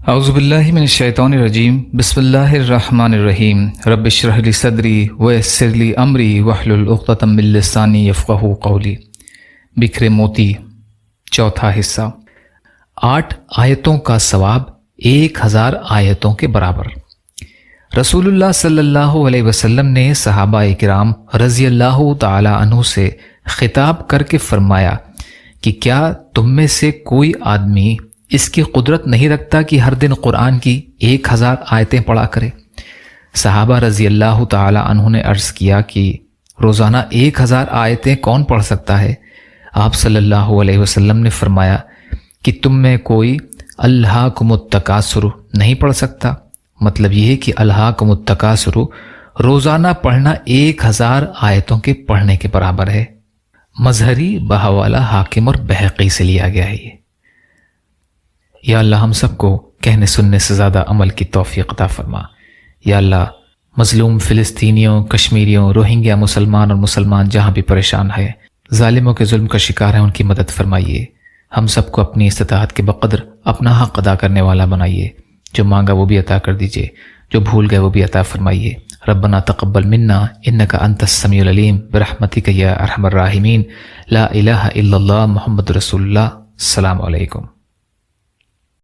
اعوذ باللہ من الشیطان الرجیم بسم اللہ الرحمن الرحیم رب اشرح لی صدری ویسر لی امری واحلل عقدۃ من لسانی یفقہوا قولی۔ بکھرے موتی، چوتھا حصہ۔ 8 آیتوں کا ثواب 1000 آیتوں کے برابر۔ رسول اللہ صلی اللہ علیہ وسلم نے صحابہ کرام رضی اللہ تعالی عنہ سے خطاب کر کے فرمایا کہ کیا تم میں سے کوئی آدمی اس کی قدرت نہیں رکھتا کہ ہر دن قرآن کی 1000 آیتیں پڑھا کرے؟ صحابہ رضی اللہ تعالی عنہ نے عرض کیا کہ روزانہ 1000 آیتیں کون پڑھ سکتا ہے؟ آپ صلی اللہ علیہ وسلم نے فرمایا کہ تم میں کوئی الہاکم التکاثر نہیں پڑھ سکتا۔ مطلب یہ ہے کہ الہاکم التکاثر روزانہ پڑھنا 1000 آیتوں کے پڑھنے کے برابر ہے۔ مظہری، بہاوالہ، حاکم اور بہقی سے لیا گیا ہے یہ۔ یا اللہ ہم سب کو کہنے سننے سے زیادہ عمل کی توفیق عطا فرما۔ یا اللہ مظلوم فلسطینیوں، کشمیریوں، روہنگیا مسلمان جہاں بھی پریشان ہے، ظالموں کے ظلم کا شکار ہیں، ان کی مدد فرمائیے۔ ہم سب کو اپنی استطاعت کے بقدر اپنا حق ادا کرنے والا بنائیے۔ جو مانگا وہ بھی عطا کر دیجیے، جو بھول گئے وہ بھی عطا فرمائیے۔ ربنا تقبل منا انک انت السمیع العلیم برحمتک یا ارحم الراحمین۔ لا الہ الا اللہ محمد رسول اللہ۔ السلام علیکم۔